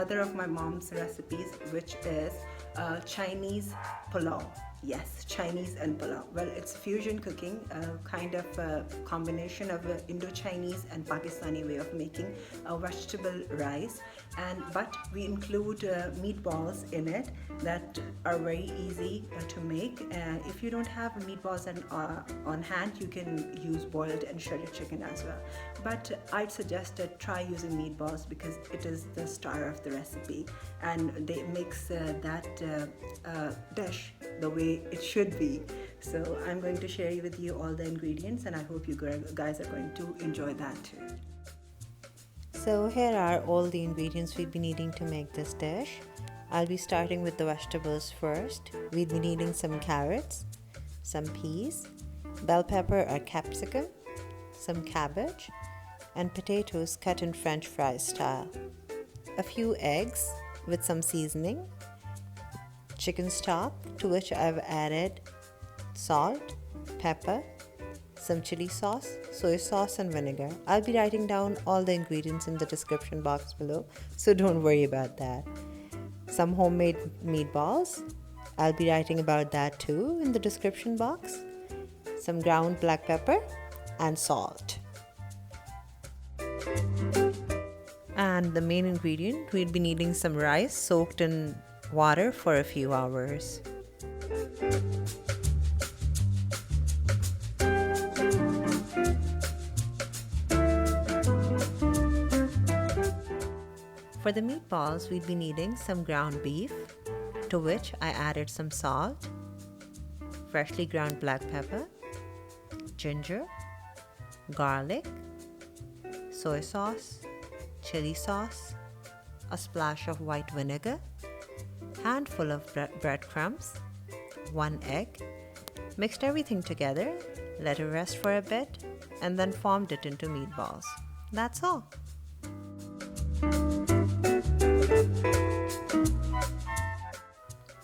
another of my mom's recipes, which is Chinese pulao. Yes, Chinese and pulao. Well, it's fusion cooking, kind of a combination of Indo-Chinese and Pakistani way of making a vegetable rice, but we include meatballs in it that are very easy to make. If you don't have meatballs on hand, you can use boiled and shredded chicken as well. But I'd suggest that try using meatballs because it is the star of the recipe, and they makes that dish the way it should be. So I'm going to share with you all the ingredients, and I hope you guys are going to enjoy that too. So here are all the ingredients we'll be needing to make this dish. I'll be starting with the vegetables first. We'll be needing some carrots, some peas, bell pepper or capsicum, some cabbage, and potatoes cut in French fries style. A few eggs with some seasoning, chicken stock to which I've added salt, pepper, some chili sauce, soy sauce and vinegar. I'll be writing down all the ingredients in the description box below, so don't worry about that. Some homemade meatballs. I'll be writing about that too in the description box. Some ground black pepper and salt. And the main ingredient, we'll be needing some rice soaked in water for a few hours. For the meatballs, we'll be needing some ground beef, to which I added some salt, freshly ground black pepper, ginger, garlic, soy sauce, chili sauce, a splash of white vinegar, handful of breadcrumbs, 1 egg, mixed everything together, let it rest for a bit, and then formed it into meatballs. That's all.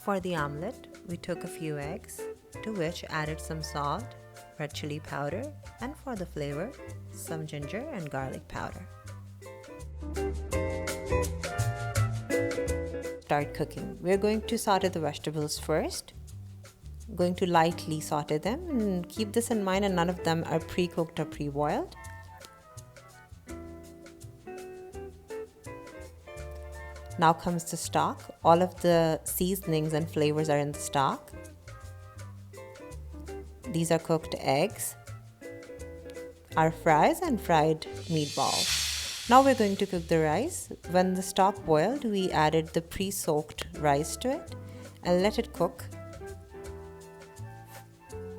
For the omelette, we took a few eggs, to which added some salt, red chili powder, and for the flavor, some ginger and garlic powder. Start cooking. We're going to saute the vegetables first. I'm going to lightly saute them, and keep this in mind, and none of them are pre-cooked or pre-boiled. Now comes the stock. All of the seasonings and flavors are in the stock. These are cooked eggs, our fries and fried meatballs. Now we're going to cook the rice. When the stock boiled, we added the pre-soaked rice to it and let it cook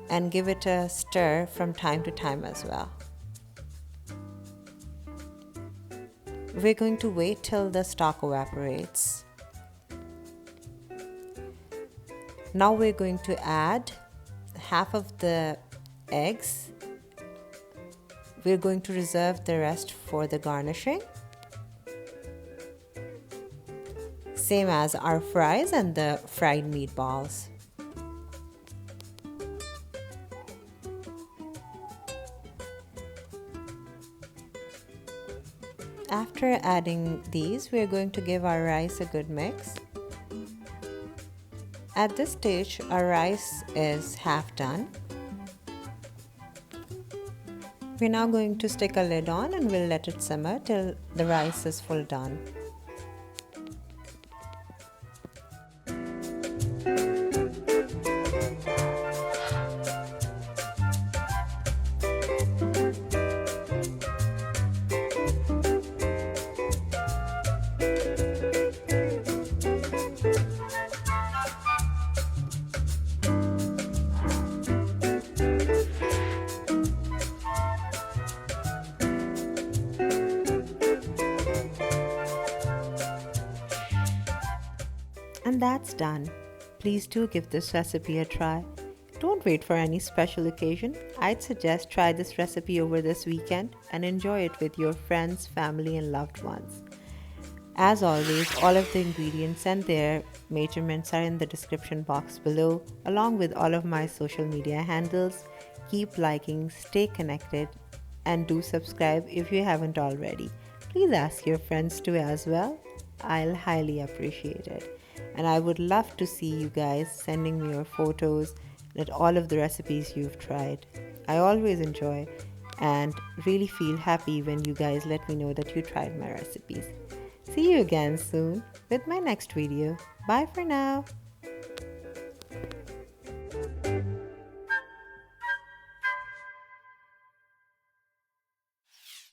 and give it a stir from time to time as well. We're going to wait till the stock evaporates. Now we're going to add half of the eggs. We're going to reserve the rest for the garnishing. Same as our fries and the fried meatballs. After adding these, we're going to give our rice a good mix. At this stage, our rice is half done. We're now going to stick a lid on and we'll let it simmer till the rice is full done. And that's done. Please do give this recipe a try. Don't wait for any special occasion. I'd suggest try this recipe over this weekend and enjoy it with your friends, family and loved ones. As always, all of the ingredients and their measurements are in the description box below, along with all of my social media handles. Keep liking, stay connected, and do subscribe if you haven't already. Please ask your friends to as well. I'll highly appreciate it. And I would love to see you guys sending me your photos and all of the recipes you've tried. I always enjoy and really feel happy when you guys let me know that you tried my recipes. See you again soon with my next video. Bye for now.